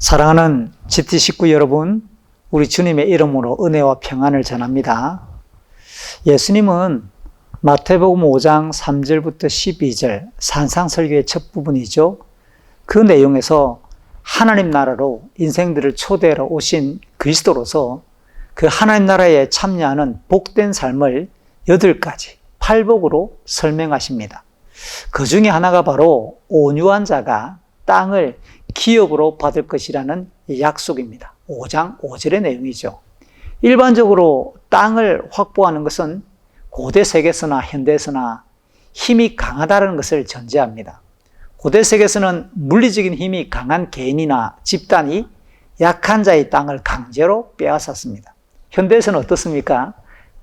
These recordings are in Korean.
사랑하는 GT 식구 여러분, 우리 주님의 이름으로 은혜와 평안을 전합니다. 예수님은 마태복음 5장 3절부터 12절 산상설교의 첫 부분이죠. 그 내용에서 하나님 나라로 인생들을 초대하러 오신 그리스도로서 그 하나님 나라에 참여하는 복된 삶을 8가지 팔복으로 설명하십니다. 그 중에 하나가 바로 온유한 자가 땅을 기업으로 받을 것이라는 약속입니다. 5장 5절의 내용이죠. 일반적으로 땅을 확보하는 것은 고대 세계에서나 현대에서나 힘이 강하다는 것을 전제합니다. 고대 세계에서는 물리적인 힘이 강한 개인이나 집단이 약한 자의 땅을 강제로 빼앗았습니다. 현대에서는 어떻습니까?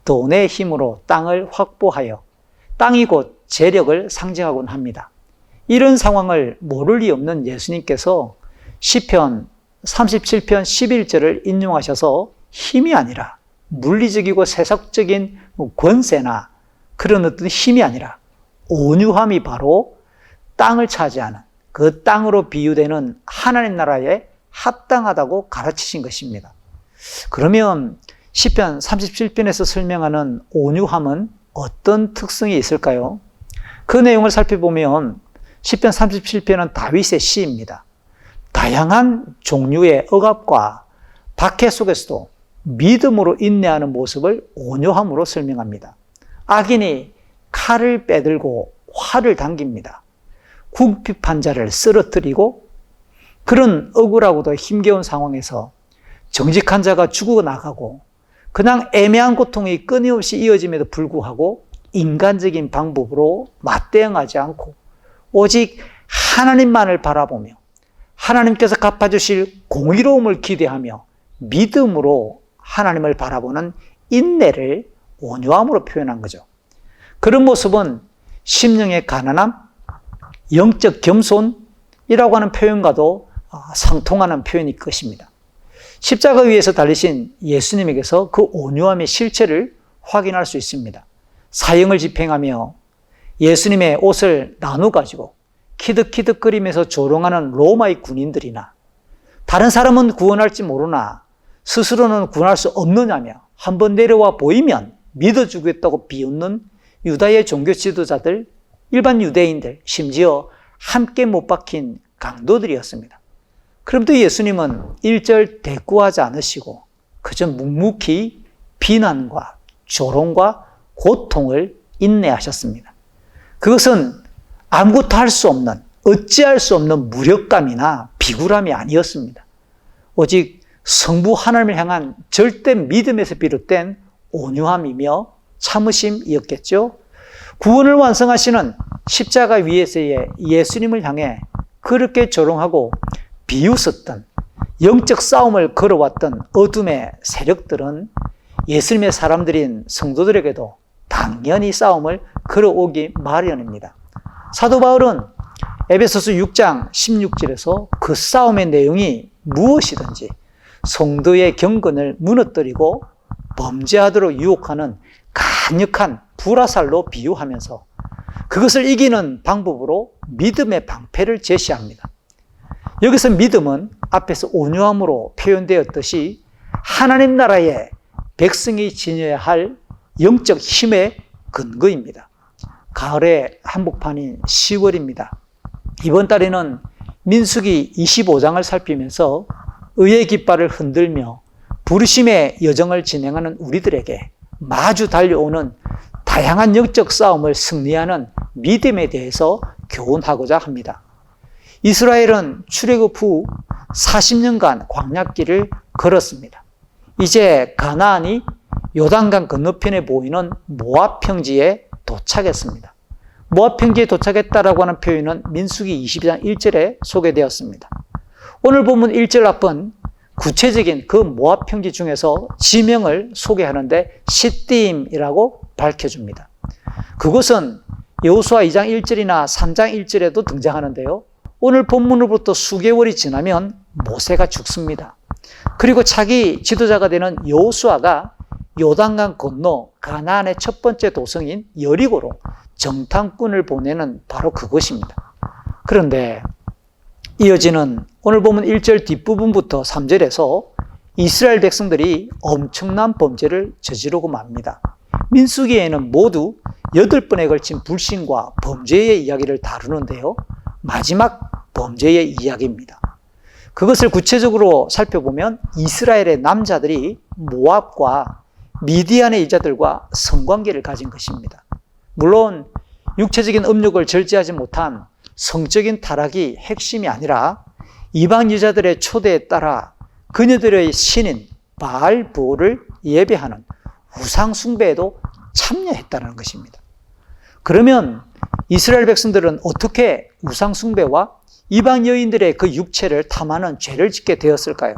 돈의 힘으로 땅을 확보하여 땅이 곧 재력을 상징하곤 합니다. 이런 상황을 모를 리 없는 예수님께서 시편 37편 11절을 인용하셔서 힘이 아니라 물리적이고 세속적인 권세나 그런 어떤 힘이 아니라 온유함이 바로 땅을 차지하는 그 땅으로 비유되는 하나님 나라에 합당하다고 가르치신 것입니다. 그러면 시편 37편에서 설명하는 온유함은 어떤 특성이 있을까요? 그 내용을 살펴보면 시편 37편은 다윗의 시입니다. 다양한 종류의 억압과 박해 속에서도 믿음으로 인내하는 모습을 온유함으로 설명합니다. 악인이 칼을 빼들고 활을 당깁니다. 궁핍한 자를 쓰러뜨리고 그런 억울하고도 힘겨운 상황에서 정직한 자가 죽어나가고 그냥 애매한 고통이 끊임없이 이어짐에도 불구하고 인간적인 방법으로 맞대응하지 않고 오직 하나님만을 바라보며 하나님께서 갚아주실 공의로움을 기대하며 믿음으로 하나님을 바라보는 인내를 온유함으로 표현한 거죠. 그런 모습은 심령의 가난함, 영적 겸손이라고 하는 표현과도 상통하는 표현일 것입니다. 십자가 위에서 달리신 예수님에게서 그 온유함의 실체를 확인할 수 있습니다. 사형을 집행하며 예수님의 옷을 나눠가지고 키득키득거리면서 조롱하는 로마의 군인들이나 다른 사람은 구원할지 모르나 스스로는 구원할 수 없느냐며 한번 내려와 보이면 믿어주겠다고 비웃는 유다의 종교 지도자들, 일반 유대인들, 심지어 함께 못 박힌 강도들이었습니다. 그럼에도 예수님은 일절 대꾸하지 않으시고 그저 묵묵히 비난과 조롱과 고통을 인내하셨습니다. 그것은 아무것도 할 수 없는, 어찌할 수 없는 무력감이나 비굴함이 아니었습니다. 오직 성부 하나님을 향한 절대 믿음에서 비롯된 온유함이며 참으심이었겠죠. 구원을 완성하시는 십자가 위에서의 예수님을 향해 그렇게 조롱하고 비웃었던 영적 싸움을 걸어왔던 어둠의 세력들은 예수님의 사람들인 성도들에게도 당연히 싸움을 걸어오기 마련입니다. 사도 바울은 에베소서 6장 16절에서 그 싸움의 내용이 무엇이든지 성도의 경건을 무너뜨리고 범죄하도록 유혹하는 강력한 불화살로 비유하면서 그것을 이기는 방법으로 믿음의 방패를 제시합니다. 여기서 믿음은 앞에서 온유함으로 표현되었듯이 하나님 나라의 백성이 지녀야 할 영적 힘의 근거입니다. 가을의 한복판인 10월입니다. 이번 달에는 민수기 25장을 살피면서 의의 깃발을 흔들며 부르심의 여정을 진행하는 우리들에게 마주 달려오는 다양한 영적 싸움을 승리하는 믿음에 대해서 교훈하고자 합니다. 이스라엘은 출애굽 후 40년간 광야길을 걸었습니다. 이제 가나안이 요단강 건너편에 보이는 모압 평지에 도착했습니다. 모압 평지에 도착했다라고 하는 표현은 민수기 22장 1절에 소개되었습니다. 오늘 본문 1절 앞은 구체적인 그 모압 평지 중에서 지명을 소개하는데 시띠임이라고 밝혀줍니다. 그것은 여호수아 2장 1절이나 3장 1절에도 등장하는데요. 오늘 본문으로부터 수개월이 지나면 모세가 죽습니다. 그리고 차기 지도자가 되는 여호수아가 요단강 건너 가나안의 첫 번째 도성인 여리고로 정탐꾼을 보내는 바로 그것입니다. 그런데 이어지는 오늘 보면 1절 뒷부분부터 3절에서 이스라엘 백성들이 엄청난 범죄를 저지르고 맙니다. 민수기에는 모두 8번에 걸친 불신과 범죄의 이야기를 다루는데요. 마지막 범죄의 이야기입니다. 그것을 구체적으로 살펴보면 이스라엘의 남자들이 모압과 미디안의 여자들과 성관계를 가진 것입니다. 물론 육체적인 음욕을 절제하지 못한 성적인 타락이 핵심이 아니라 이방 여자들의 초대에 따라 그녀들의 신인 바알보를 예배하는 우상 숭배에도 참여했다는 것입니다. 그러면 이스라엘 백성들은 어떻게 우상 숭배와 이방 여인들의 그 육체를 탐하는 죄를 짓게 되었을까요?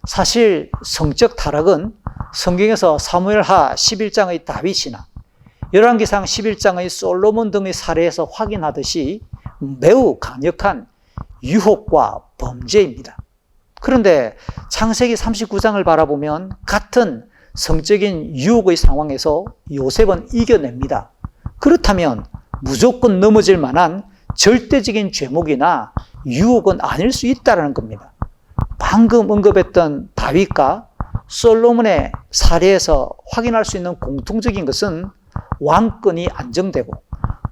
사실 성적 타락은 성경에서 사무엘하 11장의 다윗이나 열왕기상 11장의 솔로몬 등의 사례에서 확인하듯이 매우 강력한 유혹과 범죄입니다. 그런데 창세기 39장을 바라보면 같은 성적인 유혹의 상황에서 요셉은 이겨냅니다. 그렇다면 무조건 넘어질 만한 절대적인 죄목이나 유혹은 아닐 수 있다는 겁니다. 방금 언급했던 다윗과 솔로몬의 사례에서 확인할 수 있는 공통적인 것은 왕권이 안정되고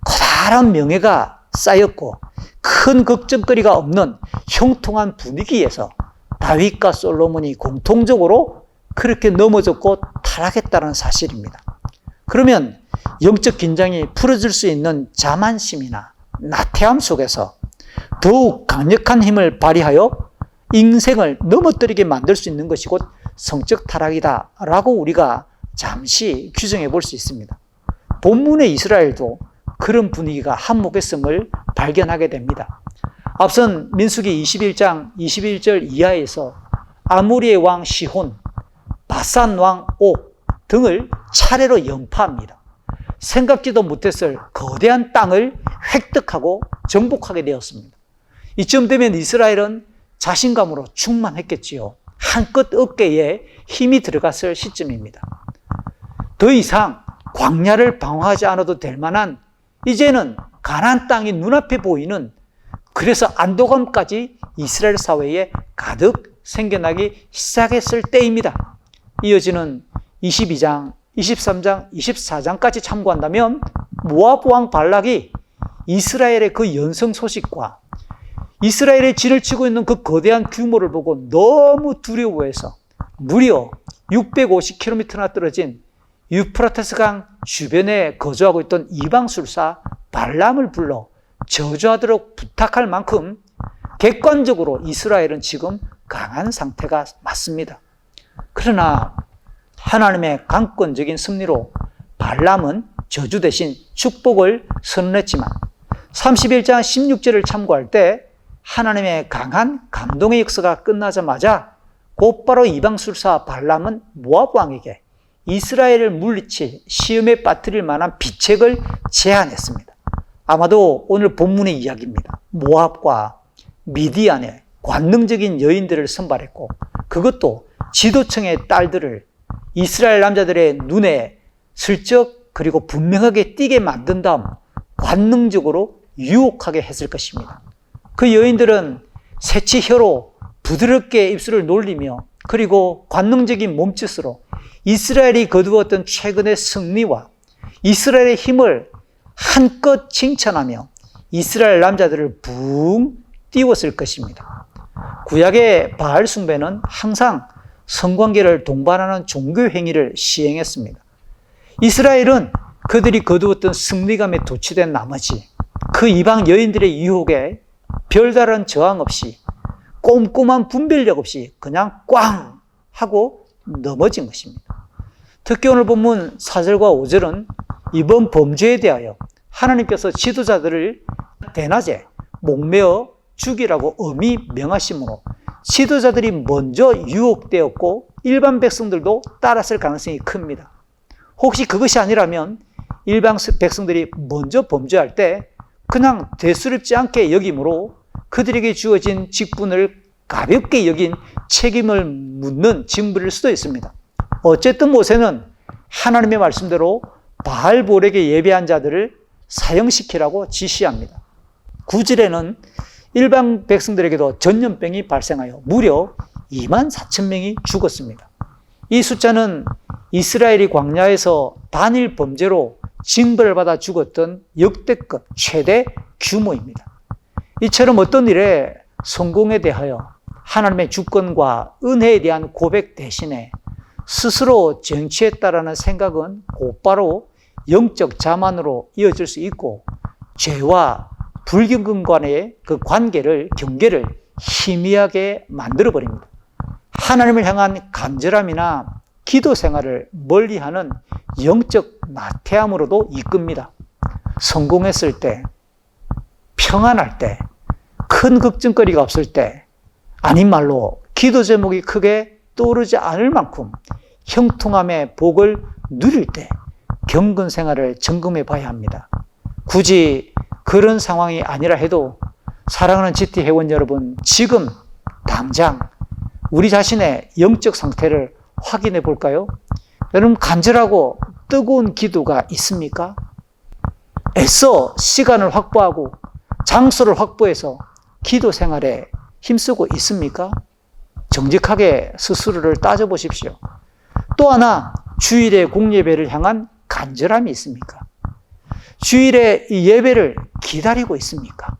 커다란 명예가 쌓였고 큰 걱정거리가 없는 형통한 분위기에서 다윗과 솔로몬이 공통적으로 그렇게 넘어졌고 타락했다는 사실입니다. 그러면 영적 긴장이 풀어질 수 있는 자만심이나 나태함 속에서 더욱 강력한 힘을 발휘하여 인생을 넘어뜨리게 만들 수 있는 것이 곧 성적 타락이다라고 우리가 잠시 규정해 볼 수 있습니다. 본문의 이스라엘도 그런 분위기가 한몫했음을 발견하게 됩니다. 앞선 민수기 21장 21절 이하에서 아모리의 왕 시혼, 바산 왕 옥 등을 차례로 연파합니다. 생각지도 못했을 거대한 땅을 획득하고 정복하게 되었습니다. 이쯤 되면 이스라엘은 자신감으로 충만했겠지요. 한껏 어깨에 힘이 들어갔을 시점입니다. 더 이상 광야를 방황하지 않아도 될 만한 이제는 가나안 땅이 눈앞에 보이는, 그래서 안도감까지 이스라엘 사회에 가득 생겨나기 시작했을 때입니다. 이어지는 22장, 23장, 24장까지 참고한다면 모압 왕 발락이 이스라엘의 그 연성 소식과 이스라엘의 진을 치고 있는 그 거대한 규모를 보고 너무 두려워해서 무려 650km나 떨어진 유프라테스 강 주변에 거주하고 있던 이방술사 발람을 불러 저주하도록 부탁할 만큼 객관적으로 이스라엘은 지금 강한 상태가 맞습니다. 그러나 하나님의 강권적인 섭리로 발람은 저주 대신 축복을 선언했지만 31장 16절을 참고할 때 하나님의 강한 감동의 역사가 끝나자마자 곧바로 이방술사 발람은 모압 왕에게 이스라엘을 물리칠 시험에 빠뜨릴 만한 비책을 제안했습니다. 아마도 오늘 본문의 이야기입니다. 모압과 미디안의 관능적인 여인들을 선발했고 그것도 지도층의 딸들을 이스라엘 남자들의 눈에 슬쩍 그리고 분명하게 띄게 만든 다음 관능적으로 유혹하게 했을 것입니다. 그 여인들은 새치 혀로 부드럽게 입술을 놀리며 그리고 관능적인 몸짓으로 이스라엘이 거두었던 최근의 승리와 이스라엘의 힘을 한껏 칭찬하며 이스라엘 남자들을 붕 띄웠을 것입니다. 구약의 바알 숭배는 항상 성관계를 동반하는 종교 행위를 시행했습니다. 이스라엘은 그들이 거두었던 승리감에 도취된 나머지 그 이방 여인들의 유혹에 별다른 저항 없이 꼼꼼한 분별력 없이 그냥 꽝 하고 넘어진 것입니다. 특히 오늘 본문 4절과 5절은 이번 범죄에 대하여 하나님께서 지도자들을 대낮에 목매어 죽이라고 엄히 명하심으로 지도자들이 먼저 유혹되었고 일반 백성들도 따랐을 가능성이 큽니다. 혹시 그것이 아니라면 일반 백성들이 먼저 범죄할 때 그냥 대수롭지 않게 여김으로 그들에게 주어진 직분을 가볍게 여긴 책임을 묻는 징벌일 수도 있습니다. 어쨌든 모세는 하나님의 말씀대로 바알볼에게 예배한 자들을 사형시키라고 지시합니다. 9절에는 일반 백성들에게도 전염병이 발생하여 무려 2만 4천 명이 죽었습니다. 이 숫자는 이스라엘이 광야에서 단일 범죄로 징벌을 받아 죽었던 역대급 최대 규모입니다. 이처럼 어떤 일에 성공에 대하여 하나님의 주권과 은혜에 대한 고백 대신에 스스로 정치했다라는 생각은 곧바로 영적 자만으로 이어질 수 있고 죄와 불경건 간의 그 경계를 희미하게 만들어버립니다. 하나님을 향한 간절함이나 기도 생활을 멀리하는 영적 나태함으로도 이끕니다. 성공했을 때, 평안할 때, 큰 걱정거리가 없을 때, 아닌 말로 기도 제목이 크게 떠오르지 않을 만큼 형통함의 복을 누릴 때 경건 생활을 점검해 봐야 합니다. 굳이 그런 상황이 아니라 해도 사랑하는 GT 회원 여러분, 지금 당장 우리 자신의 영적 상태를 확인해 볼까요? 여러분, 간절하고 뜨거운 기도가 있습니까? 애써 시간을 확보하고 장소를 확보해서 기도 생활에 힘쓰고 있습니까? 정직하게 스스로를 따져보십시오. 또 하나, 주일의 공예배를 향한 간절함이 있습니까? 주일에 이 예배를 기다리고 있습니까?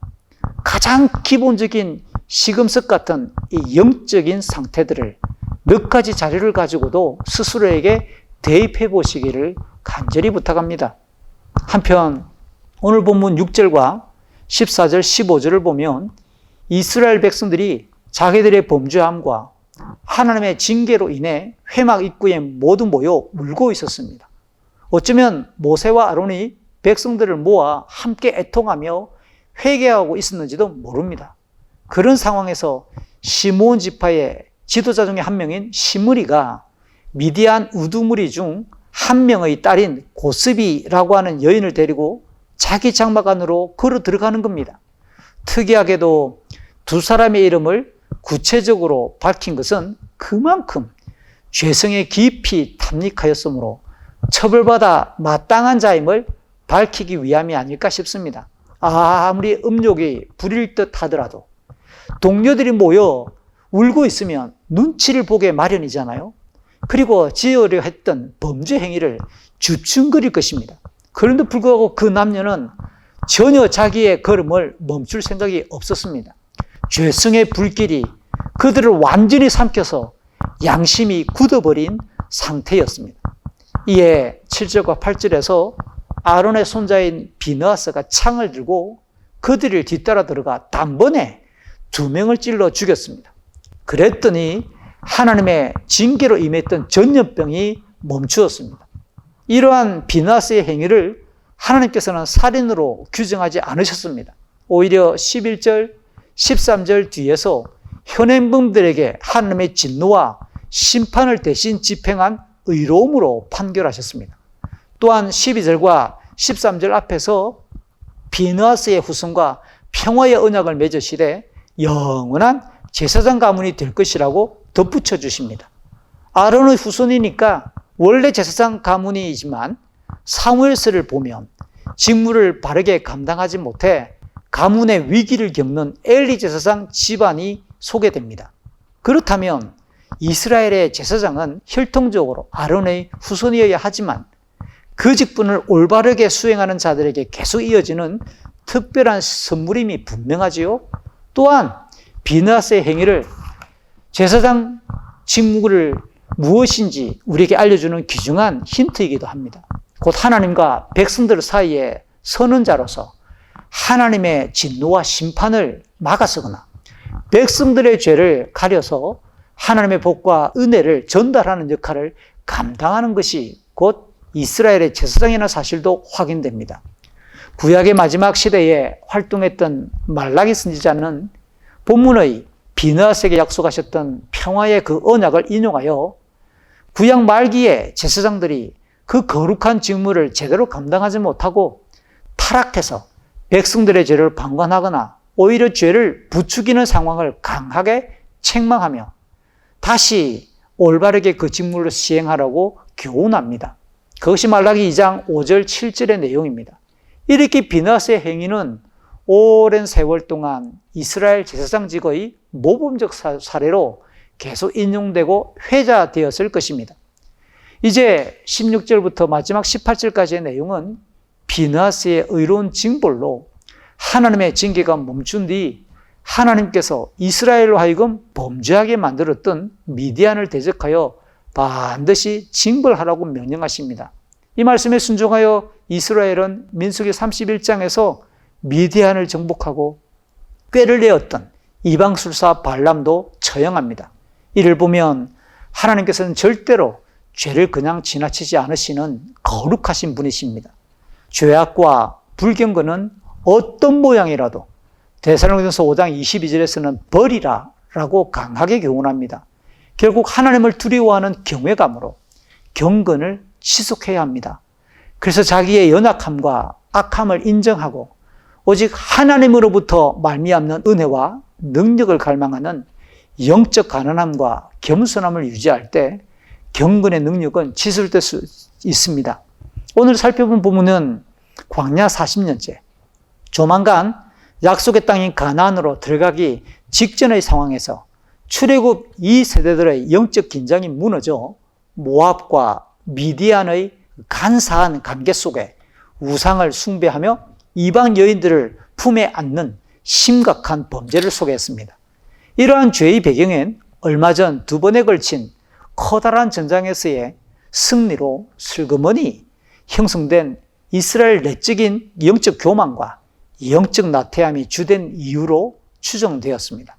가장 기본적인 시금석 같은 이 영적인 상태들을 몇 가지 자료를 가지고도 스스로에게 대입해 보시기를 간절히 부탁합니다. 한편 오늘 본문 6절과 14절, 15절을 보면 이스라엘 백성들이 자기들의 범죄함과 하나님의 징계로 인해 회막 입구에 모두 모여 울고 있었습니다. 어쩌면 모세와 아론이 백성들을 모아 함께 애통하며 회개하고 있었는지도 모릅니다. 그런 상황에서 시므온 지파의 지도자 중에 한 명인 시므리가 미디안 우두머리 중 한 명의 딸인 고스비라고 하는 여인을 데리고 자기 장막 안으로 걸어 들어가는 겁니다. 특이하게도 두 사람의 이름을 구체적으로 밝힌 것은 그만큼 죄성에 깊이 탐닉하였으므로 처벌받아 마땅한 자임을 밝히기 위함이 아닐까 싶습니다. 아무리 음욕이 부릴 듯 하더라도 동료들이 모여 울고 있으면 눈치를 보게 마련이잖아요. 그리고 지으려 했던 범죄 행위를 주춤거릴 것입니다. 그런데 불구하고 그 남녀는 전혀 자기의 걸음을 멈출 생각이 없었습니다. 죄성의 불길이 그들을 완전히 삼켜서 양심이 굳어버린 상태였습니다. 이에 7절과 8절에서 아론의 손자인 비느하스가 창을 들고 그들을 뒤따라 들어가 단번에 2명을 찔러 죽였습니다. 그랬더니 하나님의 징계로 임했던 전염병이 멈추었습니다. 이러한 비느하스의 행위를 하나님께서는 살인으로 규정하지 않으셨습니다. 오히려 11절, 13절 뒤에서 현행범들에게 하나님의 진노와 심판을 대신 집행한 의로움으로 판결하셨습니다. 또한 12절과 13절 앞에서 비느하스의 후손과 평화의 언약을 맺으시되 영원한 제사장 가문이 될 것이라고 덧붙여 주십니다. 아론의 후손이니까 원래 제사장 가문이지만 사무엘서를 보면 직무를 바르게 감당하지 못해 가문의 위기를 겪는 엘리 제사장 집안이 소개됩니다. 그렇다면 이스라엘의 제사장은 혈통적으로 아론의 후손이어야 하지만 그 직분을 올바르게 수행하는 자들에게 계속 이어지는 특별한 선물임이 분명하지요. 또한 비느하스의 행위를 제사장 직무를 무엇인지 우리에게 알려주는 귀중한 힌트이기도 합니다. 곧 하나님과 백성들 사이에 선언자로서 하나님의 진노와 심판을 막아서거나 백성들의 죄를 가려서 하나님의 복과 은혜를 전달하는 역할을 감당하는 것이 곧 이스라엘의 제사장이라는 사실도 확인됩니다. 구약의 마지막 시대에 활동했던 말라기 선지자는 본문의 비느하스에게 약속하셨던 평화의 그 언약을 인용하여 구약 말기에 제사장들이 그 거룩한 직무를 제대로 감당하지 못하고 타락해서 백성들의 죄를 방관하거나 오히려 죄를 부추기는 상황을 강하게 책망하며 다시 올바르게 그 직무를 시행하라고 교훈합니다. 그것이 말라기 2장 5절 7절의 내용입니다. 이렇게 비느하스의 행위는 오랜 세월 동안 이스라엘 제사장직의 모범적 사례로 계속 인용되고 회자되었을 것입니다. 이제 16절부터 마지막 18절까지의 내용은 비느하스의 의로운 징벌로 하나님의 징계가 멈춘 뒤 하나님께서 이스라엘로 하여금 범죄하게 만들었던 미디안을 대적하여 반드시 징벌하라고 명령하십니다. 이 말씀에 순종하여 이스라엘은 민수기 31장에서 미디안을 정복하고 꾀를 내었던 이방술사 발람도 처형합니다. 이를 보면 하나님께서는 절대로 죄를 그냥 지나치지 않으시는 거룩하신 분이십니다. 죄악과 불경건은 어떤 모양이라도 데살로니가서 5장 22절에서는 버리라 라고 강하게 교훈합니다. 결국 하나님을 두려워하는 경외감으로 경건을 지속해야 합니다. 그래서 자기의 연약함과 악함을 인정하고 오직 하나님으로부터 말미암는 은혜와 능력을 갈망하는 영적 가난함과 겸손함을 유지할 때 경건의 능력은 지속될 수 있습니다. 오늘 살펴본 부분은 광야 40년째, 조만간 약속의 땅인 가나안으로 들어가기 직전의 상황에서 출애굽 2세대들의 영적 긴장이 무너져 모압과 미디안의 간사한 관계 속에 우상을 숭배하며 이방 여인들을 품에 안는 심각한 범죄를 소개했습니다. 이러한 죄의 배경엔 얼마 전 2번에 걸친 커다란 전장에서의 승리로 슬그머니 형성된 이스라엘 내적인 영적 교만과 영적 나태함이 주된 이유로 추정되었습니다.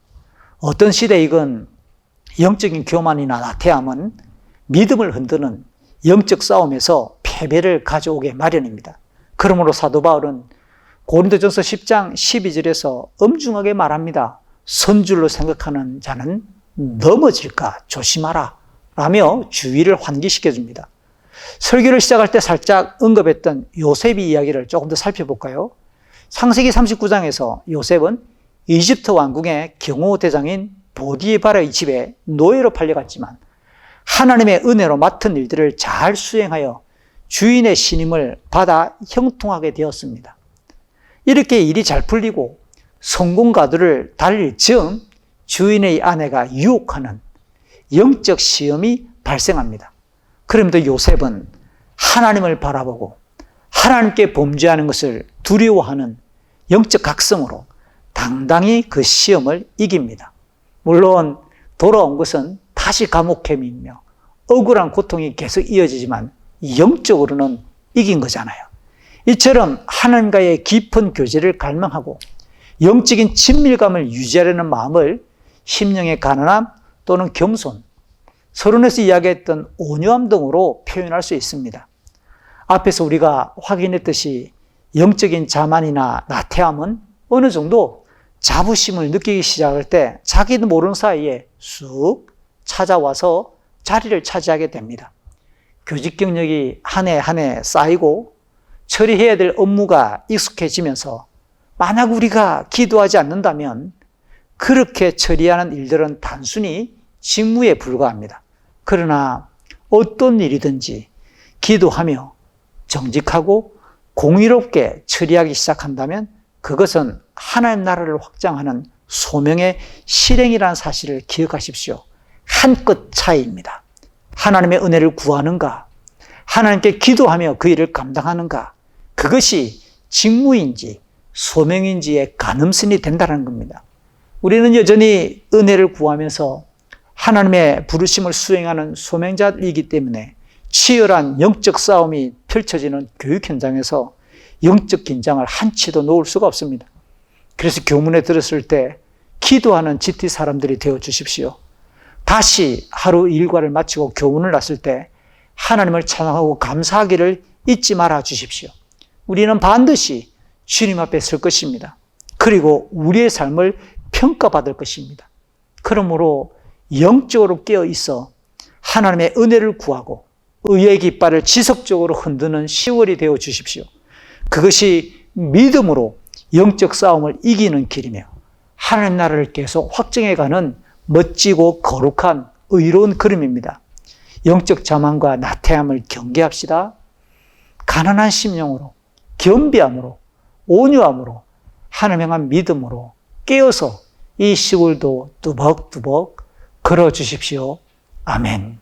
어떤 시대이건 영적인 교만이나 나태함은 믿음을 흔드는 영적 싸움에서 패배를 가져오게 마련입니다. 그러므로 사도 바울은 고린도전서 10장 12절에서 엄중하게 말합니다. 선줄로 생각하는 자는 넘어질까 조심하라 라며 주의를 환기시켜줍니다. 설교를 시작할 때 살짝 언급했던 요셉의 이야기를 조금 더 살펴볼까요? 창세기 39장에서 요셉은 이집트 왕궁의 경호대장인 보디바라의 집에 노예로 팔려갔지만 하나님의 은혜로 맡은 일들을 잘 수행하여 주인의 신임을 받아 형통하게 되었습니다. 이렇게 일이 잘 풀리고 성공가도를 달릴 즈음 주인의 아내가 유혹하는 영적 시험이 발생합니다. 그럼에도 요셉은 하나님을 바라보고 하나님께 범죄하는 것을 두려워하는 영적 각성으로 당당히 그 시험을 이깁니다. 물론 돌아온 것은 다시 감옥행이며 억울한 고통이 계속 이어지지만 영적으로는 이긴 거잖아요. 이처럼 하나님과의 깊은 교제를 갈망하고 영적인 친밀감을 유지하려는 마음을 심령의 가난함 또는 겸손, 서론에서 이야기했던 온유함 등으로 표현할 수 있습니다. 앞에서 우리가 확인했듯이 영적인 자만이나 나태함은 어느 정도 자부심을 느끼기 시작할 때 자기도 모르는 사이에 쑥 찾아와서 자리를 차지하게 됩니다. 교직 경력이 한 해 한 해 쌓이고 처리해야 될 업무가 익숙해지면서 만약 우리가 기도하지 않는다면 그렇게 처리하는 일들은 단순히 직무에 불과합니다. 그러나 어떤 일이든지 기도하며 정직하고 공의롭게 처리하기 시작한다면 그것은 하나님 나라를 확장하는 소명의 실행이라는 사실을 기억하십시오. 한 끗 차이입니다. 하나님의 은혜를 구하는가, 하나님께 기도하며 그 일을 감당하는가, 그것이 직무인지 소명인지의 가늠선이 된다는 겁니다. 우리는 여전히 은혜를 구하면서 하나님의 부르심을 수행하는 소명자이기 때문에 치열한 영적 싸움이 펼쳐지는 교육 현장에서 영적 긴장을 한치도 놓을 수가 없습니다. 그래서 교문에 들었을 때 기도하는 GT 사람들이 되어 주십시오. 다시 하루 일과를 마치고 교문을 났을 때 하나님을 찬양하고 감사하기를 잊지 말아 주십시오. 우리는 반드시 주님 앞에 설 것입니다. 그리고 우리의 삶을 평가받을 것입니다. 그러므로 영적으로 깨어 있어 하나님의 은혜를 구하고 의의 깃발을 지속적으로 흔드는 10월이 되어 주십시오. 그것이 믿음으로 영적 싸움을 이기는 길이며 하나님 나라를 계속 확정해가는 멋지고 거룩한 의로운 걸음입니다. 영적 자만과 나태함을 경계합시다. 가난한 심령으로, 겸비함으로, 온유함으로 하나님 향한 믿음으로 깨어서 이 시골도 뚜벅뚜벅 걸어주십시오. 아멘.